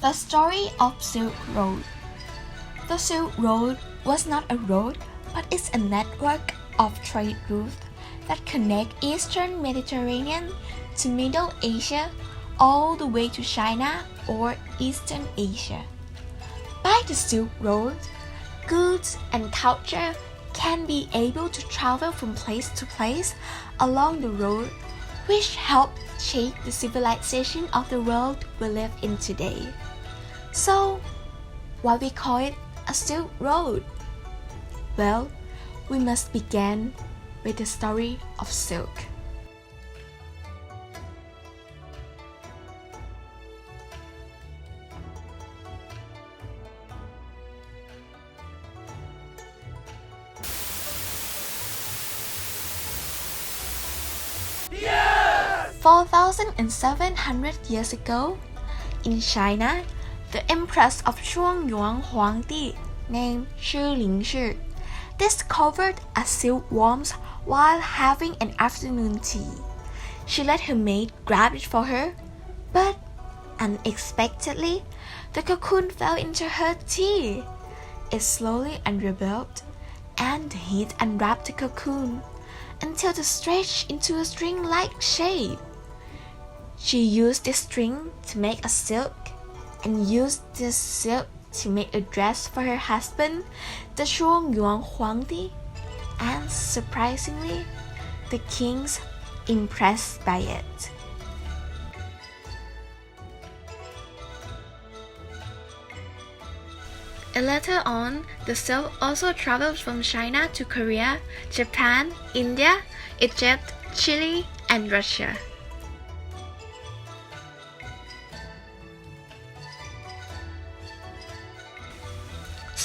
The story of Silk Road. The Silk Road was not a road, but is a network of trade routes that connect Eastern Mediterranean to Middle Asia all the way to China or Eastern Asia. By the Silk Road, goods and culture can be able to travel from place to place along the road, which helped shape the civilization of the world we live in today. So, why we call it a Silk Road? Well, we must begin with the story of silk. Yes! 4,700 years ago, in China, the Empress of Shuangyuan Huangdi, named Shi Lingshi, discovered a silkworm while having an afternoon tea. She let her maid grab it for her, but unexpectedly, the cocoon fell into her tea. It slowly unraveled, and the heat unwrapped the cocoon until it stretched into a string-like shape. She used this string to make a silk, and used this silk to make a dress for her husband, the Shuangyuan Huangdi, and surprisingly, the kings impressed by it. And later on, the silk also traveled from China to Korea, Japan, India, Egypt, Chile, and Russia.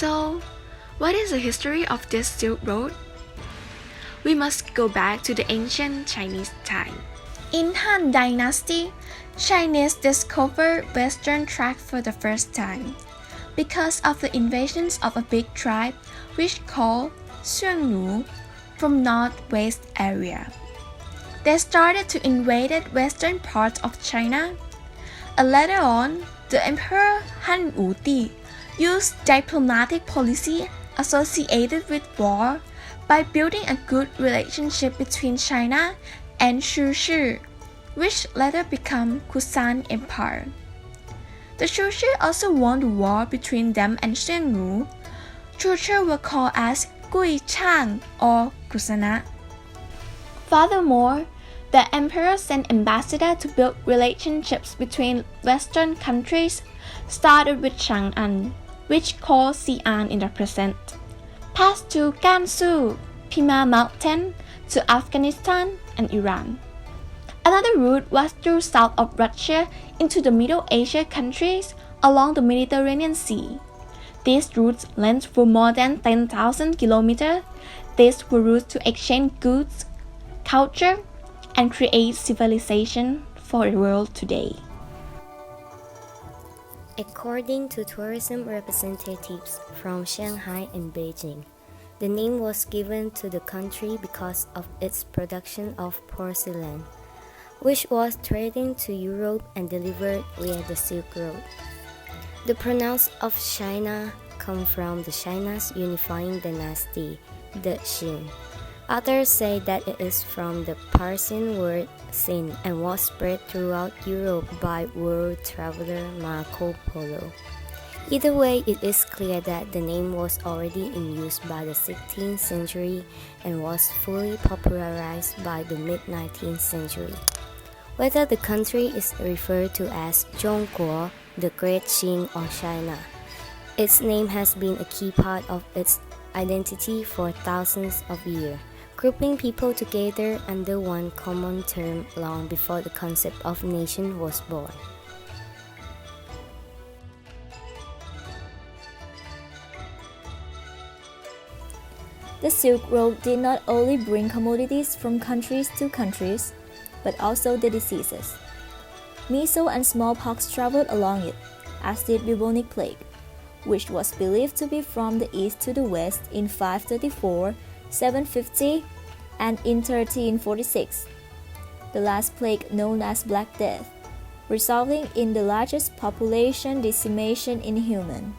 So, what is the history of this Silk Road? We must go back to the ancient Chinese time. In Han Dynasty, Chinese discovered Western track for the first time because of the invasions of a big tribe which called Xiongnu from northwest area. They started to invade western parts of China. And later on, the Emperor Han Wuti used diplomatic policy associated with war by building a good relationship between China and Shu, which later became Kusan Empire. The Shu also won the war between them and Xiongnu. Shu were called as Gui Chang or Kusana. Furthermore, the emperor sent ambassadors to build relationships between Western countries, started with Chang'an, which called Xi'an in the present, passed to Gansu, Pima Mountain, to Afghanistan and Iran. Another route was through south of Russia into the Middle Asia countries along the Mediterranean Sea. These routes length for more than 10,000 kilometers. These were routes to exchange goods, culture, and create civilization for the world today. According to tourism representatives from Shanghai and Beijing, the name was given to the country because of its production of porcelain, which was traded to Europe and delivered via the Silk Road. The pronouns of China come from the China's unifying dynasty, the Qin. Others say that it is from the Persian word Sin and was spread throughout Europe by world traveler Marco Polo. Either way, it is clear that the name was already in use by the 16th century and was fully popularized by the mid-19th century. Whether the country is referred to as Zhongguo, the Great Qin, or China, its name has been a key part of its identity for thousands of years, grouping people together under one common term long before the concept of nation was born. The Silk Road did not only bring commodities from countries to countries, but also the diseases. Measles and smallpox traveled along it, as did bubonic plague, which was believed to be from the east to the west in 534, 750, and in 1346. The last plague, known as Black Death, resulting in the largest population decimation in human,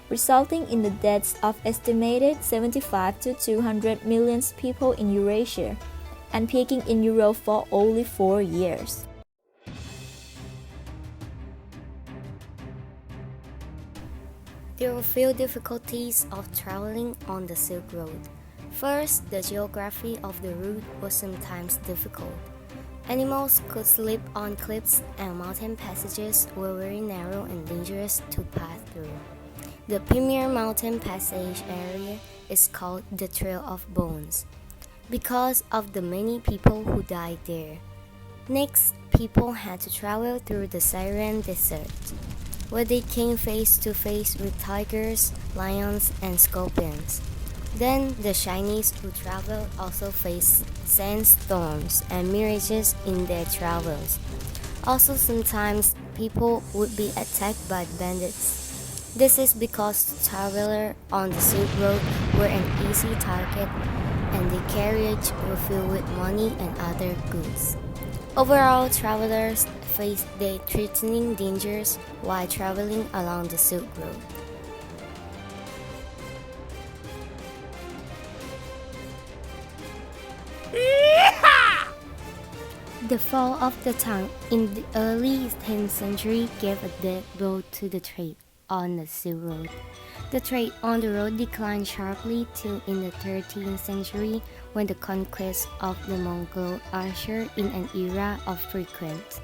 resulting in the deaths of estimated 75 to 200 million people in Eurasia, and peaking in Europe for only 4 years. There were few difficulties of traveling on the Silk Road. First, the geography of the route was sometimes difficult. Animals could slip on cliffs, and mountain passages were very narrow and dangerous to pass through. The premier mountain passage area is called the Trail of Bones because of the many people who died there. Next, people had to travel through the Syrian desert, where they came face to face with tigers, lions, and scorpions. Then the Chinese who traveled also faced sandstorms and mirages in their travels. Also, sometimes people would be attacked by bandits. This is because travelers on the Silk Road were an easy target and the carriage were filled with money and other goods. Overall, travelers faced their threatening dangers while traveling along the Silk Road. The fall of the Tang in the early 10th century gave a dead blow to the trade on the Silk Road. The trade on the road declined sharply till in the 13th century, when the conquest of the Mongol ushered in an era of frequent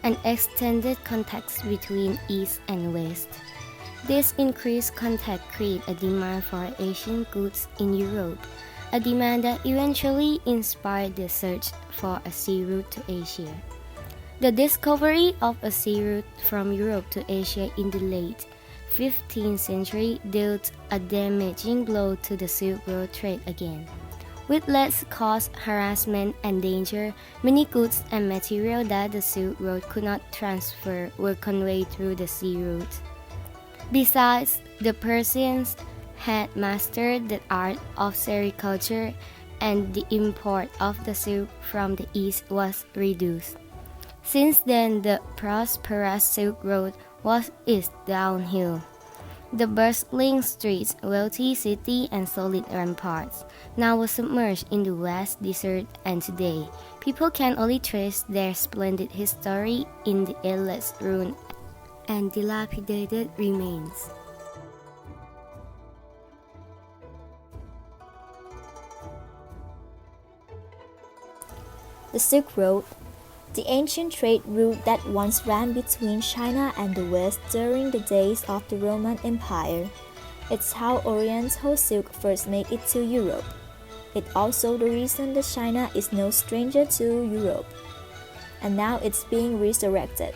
and extended contacts between East and West. This increased contact created a demand for Asian goods in Europe, a demand that eventually inspired the search for a sea route to Asia. The discovery of a sea route from Europe to Asia in the late 15th century dealt a damaging blow to the Silk Road trade again. With less cost, harassment, and danger, many goods and material that the Silk Road could not transfer were conveyed through the sea route. Besides, the Persians had mastered the art of sericulture, and the import of the silk from the east was reduced. Since then, the prosperous Silk Road was east downhill. The bustling streets, wealthy city, and solid ramparts now were submerged in the vast desert, and today, people can only trace their splendid history in the endless ruin and dilapidated remains. The Silk Road, the ancient trade route that once ran between China and the West during the days of the Roman Empire. It's how Oriental silk first made it to Europe. It's also the reason that China is no stranger to Europe. And now it's being resurrected,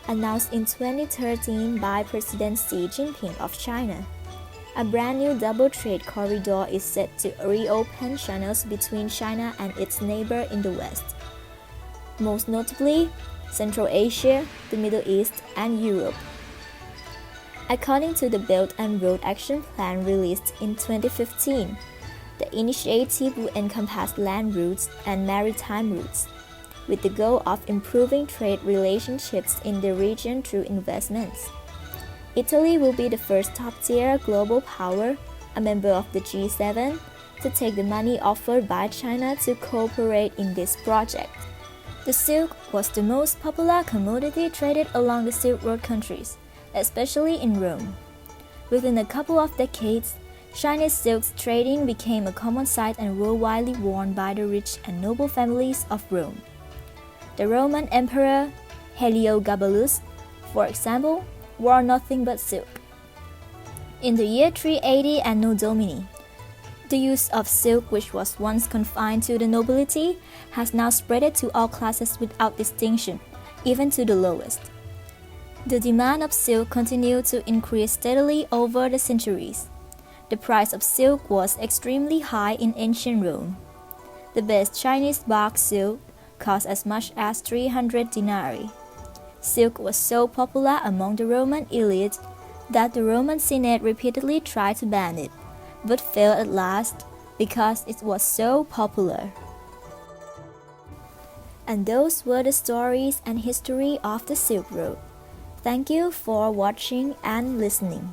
announced in 2013 by President Xi Jinping of China. A brand new double trade corridor is set to reopen channels between China and its neighbor in the West, most notably Central Asia, the Middle East, and Europe. According to the Belt and Road Action Plan released in 2015, the initiative will encompass land routes and maritime routes, with the goal of improving trade relationships in the region through investments. Italy will be the first top-tier global power, a member of the G7, to take the money offered by China to cooperate in this project. The silk was the most popular commodity traded along the Silk Road countries, especially in Rome. Within a couple of decades, Chinese silk trading became a common sight and were widely worn by the rich and noble families of Rome. The Roman Emperor Heliogabalus, for example, wore nothing but silk. In the year 380 Anno Domini, the use of silk, which was once confined to the nobility, has now spread to all classes without distinction, even to the lowest. The demand of silk continued to increase steadily over the centuries. The price of silk was extremely high in ancient Rome. The best Chinese bark silk cost as much as 300 denarii. Silk was so popular among the Roman elite that the Roman Senate repeatedly tried to ban it, but failed at last because it was so popular. And those were the stories and history of the Silk Road. Thank you for watching and listening.